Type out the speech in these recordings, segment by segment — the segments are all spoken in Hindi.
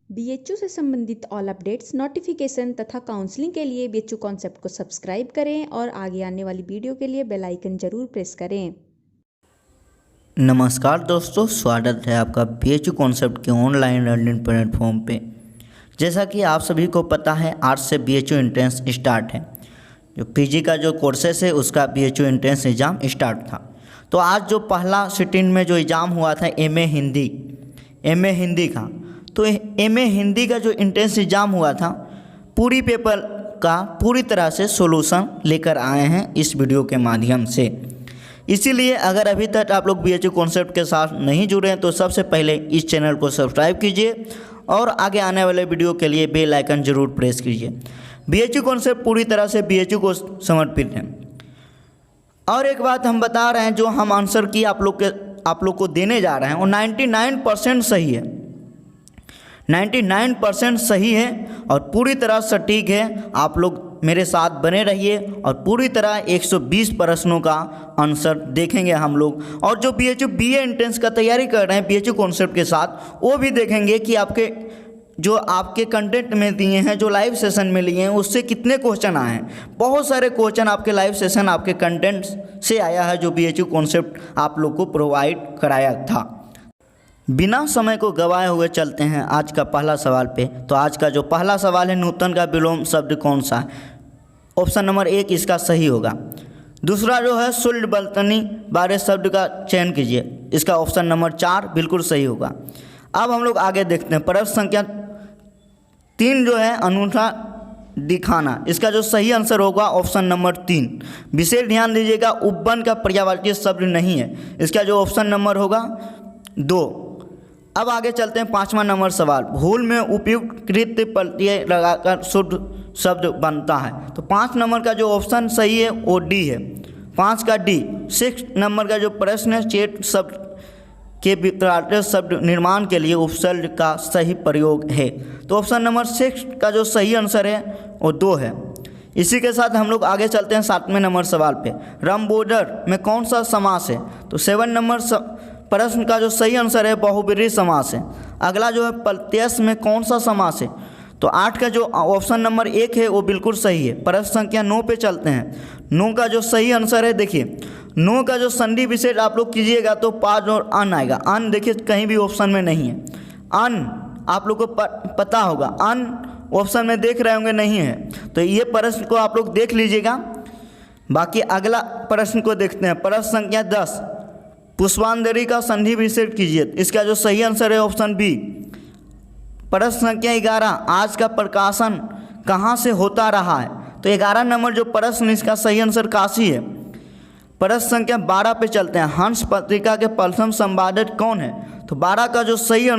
बीएचयू से संबंधित ऑल अपडेट्स, नोटिफिकेशन तथा काउंसलिंग के लिए बीएचयू कॉन्सेप्ट को सब्सक्राइब करें और आगे आने वाली वीडियो के लिए बेल आइकन जरूर प्रेस करें। नमस्कार दोस्तों, स्वागत है आपका बीएचयू कॉन्सेप्ट के ऑनलाइन लर्निंग प्लेटफॉर्म पे। जैसा कि आप सभी को पता है, आज से बीएचयू एंट्रेंस स्टार्ट है। जो पीजी का जो कोर्सेस है उसका बीएचयू एंट्रेंस एग्ज़ाम स्टार्ट था। तो आज जो पहला सिटिंग में जो एग्ज़ाम हुआ था एमए हिंदी का, तो एमए हिंदी का जो एंट्रेंस एग्ज़ाम हुआ था, पूरी पेपर का पूरी तरह से सॉल्यूशन लेकर आए हैं इस वीडियो के माध्यम से। इसीलिए अगर अभी तक आप लोग बीएचयू कॉन्सेप्ट के साथ नहीं जुड़े हैं तो सबसे पहले इस चैनल को सब्सक्राइब कीजिए और आगे आने वाले वीडियो के लिए बेल आइकन जरूर प्रेस कीजिए। बीएचयू कॉन्सेप्ट पूरी तरह से बीएचयू को समर्पित है। और एक बात हम बता रहे हैं, जो हम आंसर की आप लोग को देने जा रहे हैं वो 99% सही है। 99% सही है और पूरी तरह सटीक है। आप लोग मेरे साथ बने रहिए और पूरी तरह 120 प्रश्नों का आंसर देखेंगे हम लोग। और जो बीएचयू बीए एंट्रेंस का तैयारी कर रहे हैं बीएचयू कॉन्सेप्ट के साथ, वो भी देखेंगे कि आपके कंटेंट में दिए हैं, जो लाइव सेशन में लिए हैं, उससे कितने क्वेश्चन आए हैं। बहुत सारे क्वेश्चन आपके लाइव सेशन आपके कंटेंट से आया है, जो बीएचयू कॉन्सेप्ट आप लोग को प्रोवाइड कराया था। बिना समय को गवाए हुए चलते हैं आज का पहला सवाल पे। तो आज का जो पहला सवाल है, नूतन का विलोम शब्द कौन सा है? ऑप्शन नंबर 1 इसका सही होगा। दूसरा जो है, शुल्ड बल्तनी बारे शब्द का चयन कीजिए, इसका ऑप्शन नंबर 4 बिल्कुल सही होगा। अब हम लोग आगे देखते हैं। प्रश्न संख्या 3 जो है, अनूठा दिखाना, इसका जो सही आंसर होगा ऑप्शन नंबर 3। विशेष ध्यान दीजिएगा, उपवन का पर्यायवाची शब्द नहीं है, इसका जो ऑप्शन नंबर होगा 2। अब आगे चलते हैं, 5वां नंबर सवाल। भूल में उपयुक्त कृत प्रत्यय लगाकर शुद्ध शब्द बनता है। तो 5 नंबर का जो ऑप्शन सही है वो डी है, 5 का डी। 6 नंबर का जो प्रश्न है, चेत शब्द के विपरीत शब्द निर्माण के लिए उपसर्ग का सही प्रयोग है। तो ऑप्शन नंबर 6 का जो सही आंसर है वो 2 है। इसी के साथ हम लोग आगे चलते हैं 7वें नंबर सवाल पे। रंबोदर में कौन सा समास है? तो 7 नंबर प्रश्न का जो सही आंसर है बहुब्रीहि समास है। अगला जो है, प्रत्यय में कौन सा समास है? तो 8 का जो ऑप्शन नंबर 1 है वो बिल्कुल सही है। प्रश्न संख्या 9 पे चलते हैं। 9 का जो सही आंसर है, देखिए 9 का जो संधि विशेष आप लोग कीजिएगा तो पाज और अन आएगा। अन देखिए कहीं भी ऑप्शन में नहीं है। अन आप लोग को पता होगा, अन ऑप्शन में देख रहे होंगे, नहीं है। तो ये प्रश्न को आप लोग देख लीजिएगा। बाकी अगला प्रश्न को देखते हैं। प्रश्न संख्या 10, पुष्पांजलि का संधि विशेष कीजिए, इसका जो सही आंसर है ऑप्शन बी। प्रश्न संख्या 11, आज का प्रकाशन कहाँ से होता रहा है? तो 11 नंबर जो प्रश्न, इसका सही आंसर काशी है। प्रश्न संख्या 12 पे चलते हैं। हंस पत्रिका के प्रथम संपादक कौन है? तो 12 का जो सही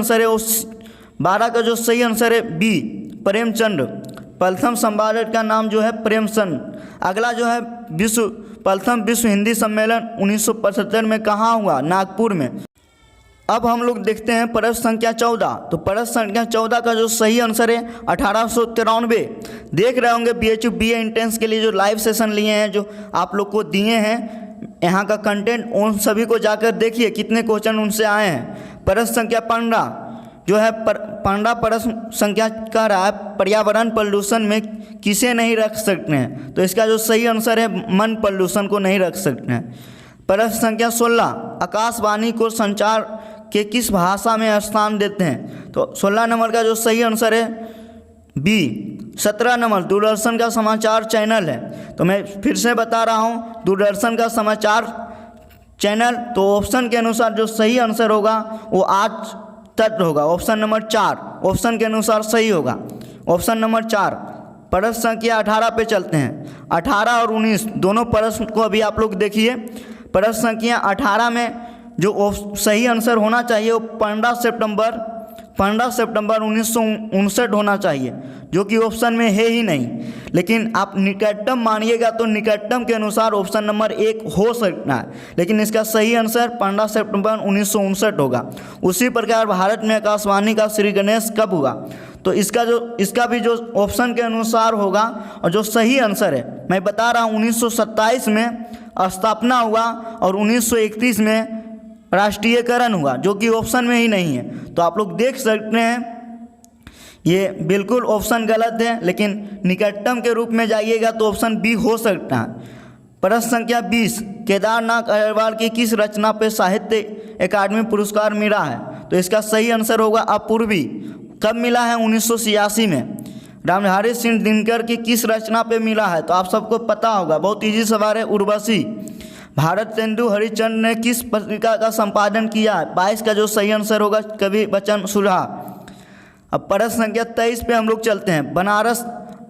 आंसर है बी, प्रेमचंद। प्रथम संपादक का नाम जो है प्रेमचंद। अगला जो है, प्रथम विश्व हिंदी सम्मेलन 1975 में कहाँ हुआ? नागपुर में। अब हम लोग देखते हैं प्रश्न संख्या 14। तो प्रश्न संख्या 14 का जो सही आंसर है 1893। देख रहे होंगे बीएचयू बीए एंट्रेंस के लिए जो लाइव सेशन लिए हैं, जो आप लोग को दिए हैं, यहाँ का कंटेंट उन सभी को जाकर देखिए कितने क्वेश्चन उनसे आए हैं। प्रश्न संख्या 15 जो है, 15 प्रश्न संख्या कह रहा है, पर्यावरण प्रदूषण में किसे नहीं रख सकते हैं? तो इसका जो सही आंसर है, मन प्रदूषण को नहीं रख सकते हैं। प्रश्न संख्या 16, आकाशवाणी को संचार के किस भाषा में स्थान देते हैं? तो 16 नंबर का जो सही आंसर है बी। 17 नंबर, दूरदर्शन का समाचार चैनल है। तो मैं फिर से बता रहा हूँ, दूरदर्शन का समाचार चैनल। तो ऑप्शन के अनुसार जो सही आंसर होगा वो आज तक होगा, ऑप्शन नंबर 4 ऑप्शन के अनुसार सही होगा, ऑप्शन नंबर 4। प्रश्न संख्या 18 पे चलते हैं। 18 और 19 दोनों प्रश्न को अभी आप लोग देखिए। प्रश्न संख्या 18 में जो सही आंसर होना चाहिए वो 15 सितंबर 1959 होना चाहिए, जो कि ऑप्शन में है ही नहीं। लेकिन आप निकटतम मानिएगा तो निकटतम के अनुसार ऑप्शन नंबर 1 हो सकता है, लेकिन इसका सही आंसर 15 सितंबर 1959 होगा। उसी प्रकार भारत में आकाशवाणी का श्री गणेश कब हुआ? तो इसका भी जो ऑप्शन के अनुसार होगा और जो सही आंसर है, मैं बता रहा हूँ, 1927 में स्थापना हुआ और 1931 में राष्ट्रीयकरण हुआ, जो कि ऑप्शन में ही नहीं है। तो आप लोग देख सकते हैं ये बिल्कुल ऑप्शन गलत है, लेकिन निकटतम के रूप में जाइएगा तो ऑप्शन बी हो सकता है। प्रश्न संख्या 20, केदारनाथ अग्रवाल की किस रचना पे साहित्य अकादमी पुरस्कार मिला है? तो इसका सही आंसर होगा अपूर्वी। कब मिला है? 1986 में। रामधारी सिंह दिनकर की किस रचना पे मिला है? तो आप सबको पता होगा, बहुत इजी सवाल है, उर्वशी। भारतेंदु हरिश्चंद्र ने किस पत्रिका का संपादन किया है? 22 का जो सही आंसर होगा कवि बच्चन सुलह। अब प्रश्न संख्या 23 पे हम लोग चलते हैं। बनारस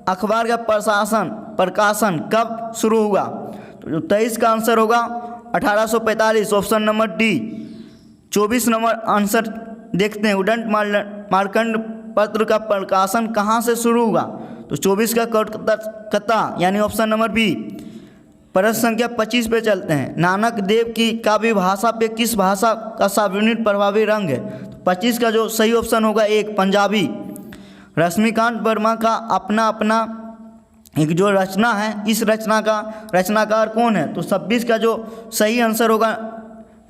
अखबार का प्रकाशन कब शुरू हुआ? तो जो 23 का आंसर होगा 1845, option number D. 24 number answer देखते हैं, उदंत मार्कंड पत्र का प्रकाशन कहाँ से शुरू हुआ? तो 24 का कलकत्ता, यानी ऑप्शन नंबर बी। प्रश्न संख्या 25 पे चलते हैं। नानक देव की काव्य भाषा पे किस भाषा का सार्वजनिक प्रभावी रंग है? तो 25 का जो सही ऑप्शन होगा 1, पंजाबी। रश्मिकांत वर्मा का अपना एक जो रचना है, इस रचना का रचनाकार कौन है? तो 26 का जो सही आंसर होगा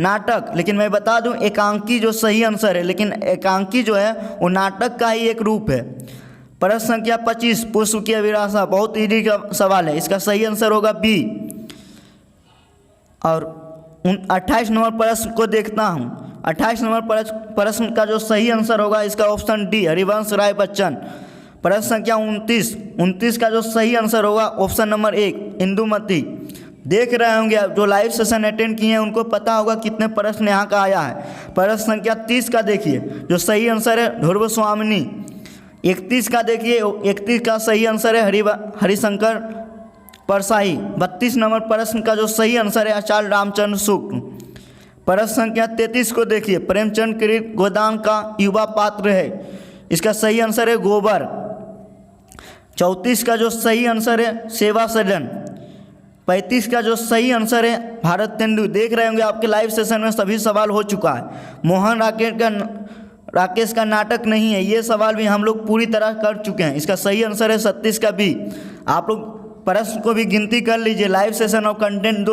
नाटक। लेकिन मैं बता दूं, एकांकी जो सही आंसर है, लेकिन एकांकी जो है वो नाटक का ही एक रूप है। प्रश्न संख्या 25, पुष्प की अभिलाषा, बहुत इजी का सवाल है, इसका सही आंसर होगा बी। और 28 नंबर प्रश्न को देखता हूँ। 28 नंबर प्रश्न का जो सही आंसर होगा इसका ऑप्शन डी, हरिवंश राय बच्चन। प्रश्न संख्या 29 का जो सही आंसर होगा ऑप्शन नंबर 1, इंदुमती। देख रहे होंगे आप, जो लाइव सेशन अटेंड किए हैं उनको पता होगा कितने प्रश्न यहाँ का आया है। प्रश्न संख्या 30 का देखिए, जो सही आंसर है ध्रुव स्वामिनी। 31 का देखिए, 31 का सही आंसर है हरिशंकर परसाई। 32 नंबर प्रश्न का जो सही आंसर है आचार्य रामचंद्र शुक्ल। प्रश्न संख्या 33 को देखिए, प्रेमचंद कृत गोदान का युवा पात्र है, इसका सही आंसर है गोबर। 34 का जो सही आंसर है सेवा सदन। 35 का जो सही आंसर है भारतेंदु। देख रहे होंगे आपके लाइव सेशन में सभी सवाल हो चुका है। मोहन राकेश का नाटक नहीं है, ये सवाल भी हम लोग पूरी तरह कर चुके हैं, इसका सही आंसर है 36 का बी। आप लोग प्रश्न को भी गिनती कर लीजिए, लाइव सेशन और कंटेंट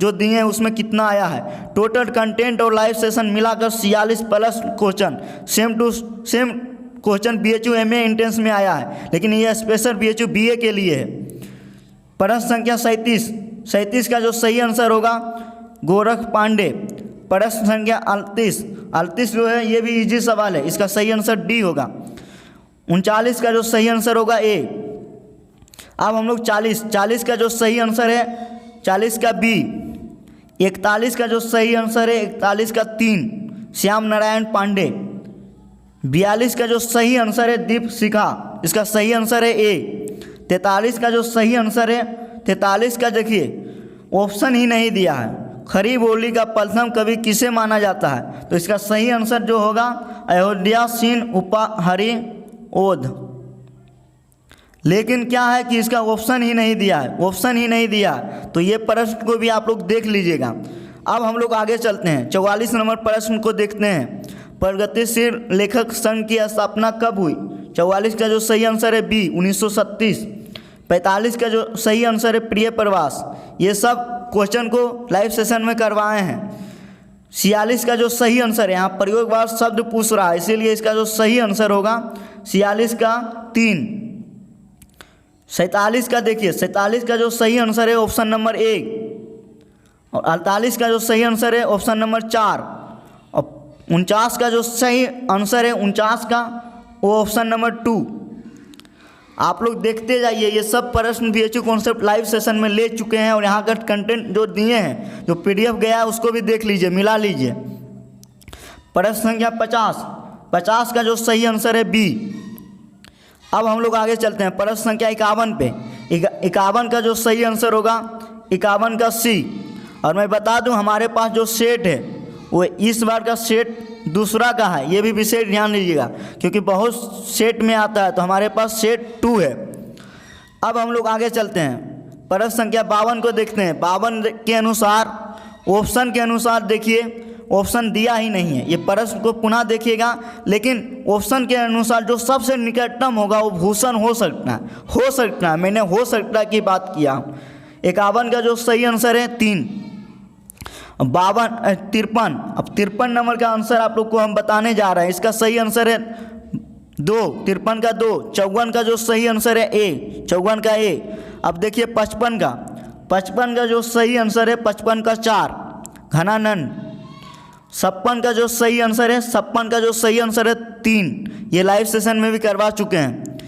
जो दिए हैं उसमें कितना आया है। टोटल कंटेंट और लाइव सेशन मिलाकर 46 plus question, same to same question BHU MA entrance में आया है, लेकिन ये स्पेशल BHU BA के लिए है। प्रश्न संख्या 37 का जो सही आंसर होगा गोरख पांडे। प्रश्न संख्या 38 जो है ये भी इजी सवाल है, इसका सही आंसर डी होगा। 39 का जो सही आंसर होगा ए। अब हम लोग 40 का जो सही आंसर है 40 का बी। 41 का जो सही आंसर है 41 का 3, श्याम नारायण पांडे। 42 का जो सही आंसर है दीप शिखा, इसका सही आंसर है ए। 43 का जो सही आंसर है 43 का देखिए ऑप्शन ही नहीं दिया है, खरी बोली का प्रथम कवि किसे माना जाता है? तो इसका सही आंसर जो होगा अयोध्या सीन उपहरि ओध। लेकिन क्या है कि इसका ऑप्शन ही नहीं दिया है, ऑप्शन ही नहीं दिया, तो ये प्रश्न को भी आप लोग देख लीजिएगा। अब हम लोग आगे चलते हैं, 44 नंबर प्रश्न को देखते हैं। प्रगतिशील लेखक संघ की स्थापना कब हुई? 44 का जो सही आंसर है बी, 1937। 45 का जो सही आंसर है प्रिय प्रवास। ये सब क्वेश्चन को लाइव सेशन में करवाए हैं। 46 का जो सही आंसर है, यहाँ प्रयोगवाद शब्द पूछ रहा है, इसीलिए इसका जो सही आंसर होगा 46 का 3। 47 का देखिए, 47 का जो सही आंसर है ऑप्शन नंबर 1। और 48 का जो सही आंसर है ऑप्शन नंबर 4। और 49 का जो सही आंसर है 49 का वो ऑप्शन नंबर 2। आप लोग देखते जाइए, ये सब प्रश्न BHU कॉन्सेप्ट लाइव सेशन में ले चुके हैं, और यहाँ का कंटेंट जो दिए हैं, जो PDF गया है उसको भी देख लीजिए, मिला लीजिए। प्रश्न संख्या 50 का जो सही आंसर है बी। अब हम लोग आगे चलते हैं प्रश्न संख्या 51 पे। 51 का जो सही आंसर होगा 51 का सी। और मैं बता दूं हमारे पास जो सेट है वो इस बार का सेट दूसरा का है, ये भी विशेष ध्यान दीजिएगा, क्योंकि बहुत सेट में आता है, तो हमारे पास सेट 2 है। अब हम लोग आगे चलते हैं, प्रश्न संख्या 52 को देखते हैं। 52 के अनुसार ऑप्शन के अनुसार देखिए ऑप्शन दिया ही नहीं है, ये प्रश्न को पुनः देखिएगा, लेकिन ऑप्शन के अनुसार जो सबसे निकटतम होगा वो भूषण हो सकता है। मैंने हो सकता की बात किया। 51 का जो सही आंसर है 3। 53, अब 53 नंबर का आंसर आप लोग को हम बताने जा रहे हैं। इसका सही आंसर है 2, 53 का 2, 54 का जो सही आंसर है ए, 54 का ए। अब देखिए 55 का जो सही आंसर है 55 का 4, घनानन। 56 का जो सही आंसर है 3। ये लाइव सेशन में भी करवा चुके हैं।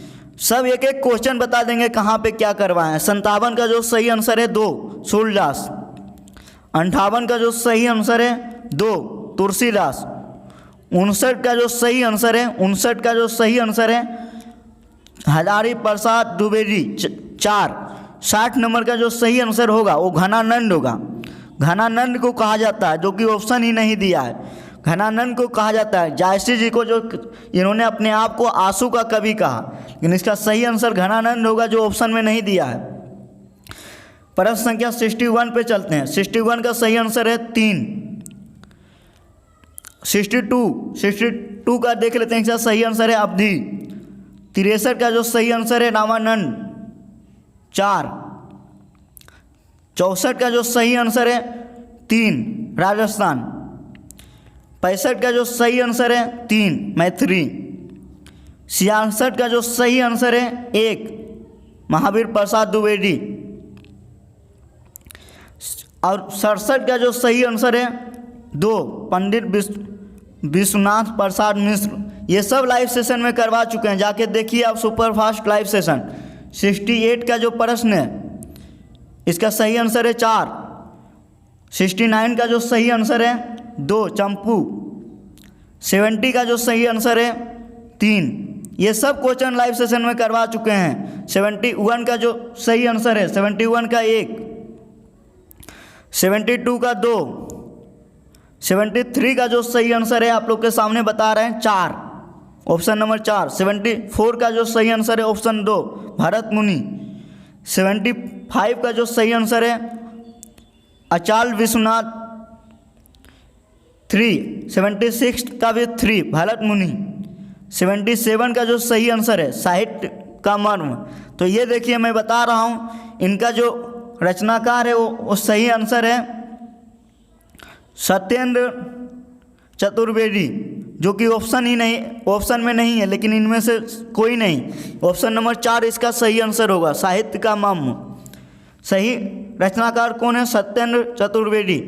सब एक एक क्वेश्चन बता देंगे कहाँ पे क्या करवाए हैं। 57 का जो सही आंसर है 2, सूरदास। 58 का जो सही आंसर है 2, तुलसीदास। 59 का जो सही आंसर है हजारी प्रसाद द्विवेदी 4। 60 नंबर का जो सही आंसर होगा वो घनानंद होगा। घनानंद को कहा जाता है, जो कि ऑप्शन ही नहीं दिया है। घनानंद को कहा जाता है। जायसी जी को जो इन्होंने अपने आप को आंसू का कवि कहा, लेकिन इसका सही आंसर घनानंद होगा, जो ऑप्शन में नहीं दिया है। प्रश्न संख्या 61 पे चलते हैं। 61 का सही आंसर है 3। 62 का देख लेते हैं, इसका सही आंसर है अवधि। 63 का जो सही आंसर है रामानंद 4। 64 का जो सही आंसर है 3, राजस्थान। 65 का जो सही आंसर है 3, मैथिली। 66 का जो सही आंसर है 1, महावीर प्रसाद द्विवेदी। और 67 का जो सही आंसर है 2, पंडित विश्वनाथ प्रसाद मिश्र। ये सब लाइव सेशन में करवा चुके हैं, जाके देखिए आप सुपर फास्ट लाइव सेशन। 68 का जो प्रश्न है इसका सही आंसर है 4। 69 का जो सही आंसर है 2, चंपू। 70 का जो सही आंसर है 3। ये सब क्वेश्चन लाइव सेशन में करवा चुके हैं। 71 का जो सही आंसर है 71 का 1। 72 का 2। 73 का जो सही आंसर है आप लोग के सामने बता रहे हैं 4, ऑप्शन नंबर 4। 74 का जो सही आंसर है ऑप्शन 2, भरत मुनि। 75 का जो सही आंसर है आचार्य विश्वनाथ 3। 76 का भी 3, भरत मुनि। 77 का जो सही आंसर है साहित्य का मर्म। तो ये देखिए मैं बता रहा हूँ, इनका जो रचनाकार है वो सही आंसर है सत्येंद्र चतुर्वेदी, जो कि ऑप्शन में नहीं है, लेकिन इनमें से कोई नहीं। ऑप्शन नंबर 4 इसका सही आंसर होगा, साहित्य का मर्म। सही रचनाकार कौन है? सत्येंद्र चतुर्वेदी।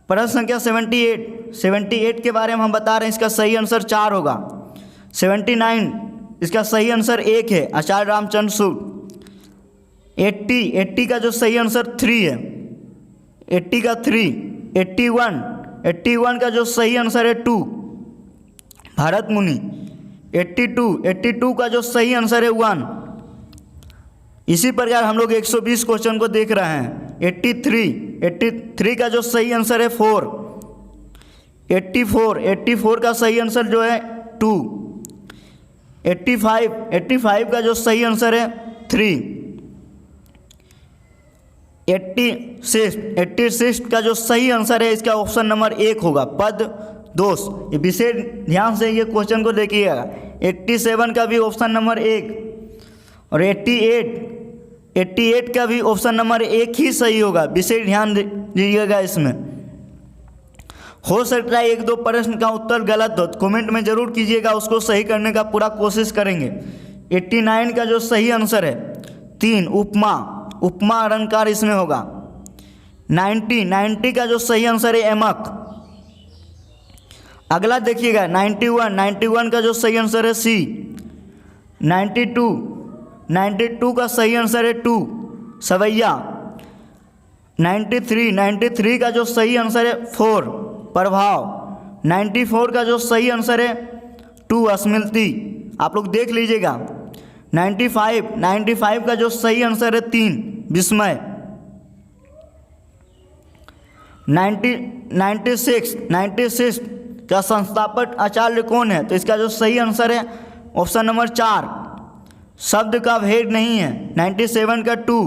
प्रश्न संख्या 78 के बारे में हम बता रहे हैं, इसका सही आंसर 4 होगा। 79 इसका सही आंसर 1 है, आचार्य रामचंद्र सूद। 80 का जो सही आंसर 3 है, 80 का 3। 81 का जो सही आंसर है 2, भरत मुनि। 82 का जो सही आंसर है 1। इसी प्रकार हम लोग 120 क्वेश्चन को देख रहे हैं। 83 का जो सही आंसर है 4। 84 का सही आंसर जो है 2। 85 का जो सही आंसर है 3। 86 का जो सही आंसर है इसका ऑप्शन नंबर 1 होगा, पद दोष। ये विशेष ध्यान से ये क्वेश्चन को देखिएगा। 87 का भी ऑप्शन नंबर 1 और 88 का भी ऑप्शन नंबर 1 ही सही होगा। विशेष ध्यान दीजिएगा इसमें। हो सकता है 1-2 प्रश्न का उत्तर गलत हो, तो कमेंट में ज़रूर कीजिएगा, उसको सही करने का पूरा कोशिश करेंगे। 89 का जो सही आंसर है 3, उपमा अलंकार इसमें होगा। 90 का जो सही आंसर है एमक। अगला देखिएगा 91 का जो सही आंसर है सी। 92 का सही आंसर है 2, सवैया। 93 का जो सही आंसर है 4, प्रभाव। 94 का जो सही आंसर है 2, स्मृति। आप लोग देख लीजिएगा। 95 का जो सही आंसर है 3, विस्मय। 96 का संस्थापक आचार्य कौन है? तो इसका जो सही आंसर है ऑप्शन नंबर 4, शब्द का भेद नहीं है। 97 का 2।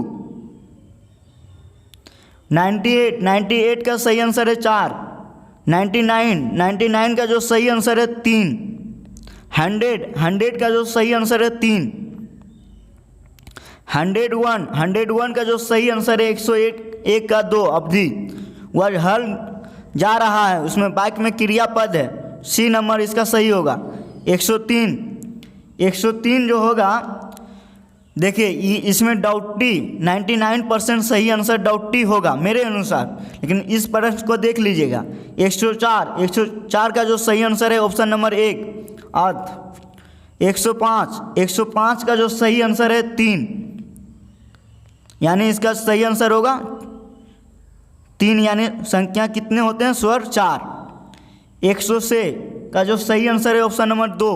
98 का सही आंसर है 4। 99 का जो सही आंसर है 3। 100 का जो सही आंसर है 3। 101 का जो सही आंसर है 101 का 2, अवधि। वह हल जा रहा है, उसमें बाइक में क्रियापद है, सी नंबर इसका सही होगा। 103 103 जो होगा, देखिए इसमें डाउटी 99% सही आंसर डाउटी होगा मेरे अनुसार, लेकिन इस प्रश्न को देख लीजिएगा। 104 का जो सही आंसर है ऑप्शन नंबर 1 अर्थ। 105 का जो सही आंसर है 3, यानी इसका सही आंसर होगा 3, यानी संख्या कितने होते हैं स्वर 4। 106 का जो सही आंसर है ऑप्शन नंबर 2,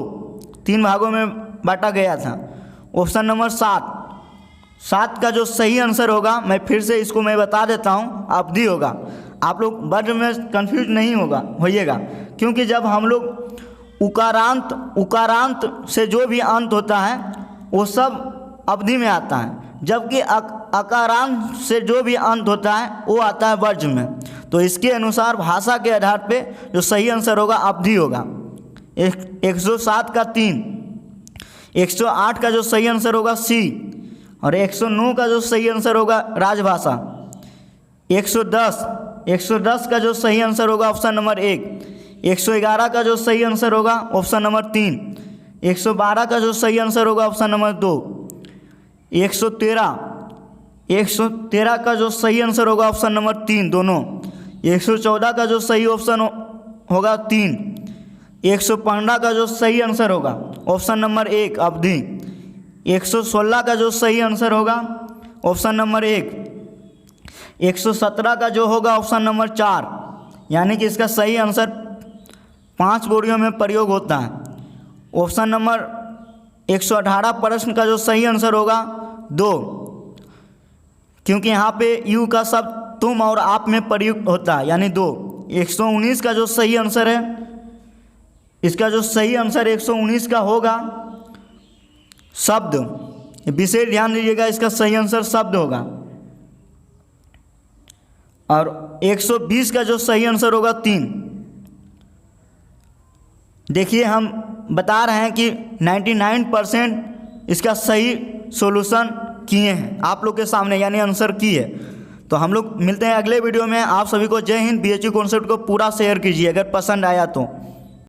3 भागों में बांटा गया था। ऑप्शन नंबर 7 का जो सही आंसर होगा, मैं फिर से इसको मैं बता देता हूँ, अवधि होगा। आप लोग वर्ड में कंफ्यूज नहीं होइएगा, क्योंकि जब हम लोग उकारांत से जो भी अंत होता है वो सब अवधि में आता है, जबकि अकारांत से जो भी अंत होता है वो आता है वर्ज में। तो इसके अनुसार भाषा के आधार पे जो सही आंसर होगा अवधि होगा। 107 का 3, 108 का जो सही आंसर होगा सी, और 109 का जो सही आंसर होगा राजभाषा। 110 का जो सही आंसर होगा ऑप्शन नंबर 1। 111 का जो सही आंसर होगा ऑप्शन नंबर 3। 112 का जो सही आंसर होगा ऑप्शन नंबर 2। 113 का जो सही आंसर होगा ऑप्शन नंबर 3 दोनों। 114 का जो सही ऑप्शन होगा 3। 115 का जो सही आंसर होगा ऑप्शन नंबर 1 अवधि। 116 का जो सही आंसर होगा ऑप्शन नंबर 1। 117 का जो होगा ऑप्शन नंबर 4, यानी कि इसका सही आंसर 5 बोलियों में प्रयोग होता है। ऑप्शन नंबर 118 प्रश्न का जो सही आंसर होगा 2, क्योंकि यहाँ पे यू का शब्द तुम और आप में प्रयुक्त होता है, यानी 2। 119 का जो सही आंसर है, इसका जो सही आंसर 119 का होगा शब्द, विशेष ध्यान दीजिएगा, इसका सही आंसर शब्द होगा। और 120 का जो सही आंसर होगा 3। देखिए हम बता रहे हैं कि 99% इसका सही सॉल्यूशन किए हैं आप लोग के सामने, यानी आंसर की है। तो हम लोग मिलते हैं अगले वीडियो में। आप सभी को जय हिंद। BHU कॉन्सेप्ट को पूरा शेयर कीजिए अगर पसंद आया तो।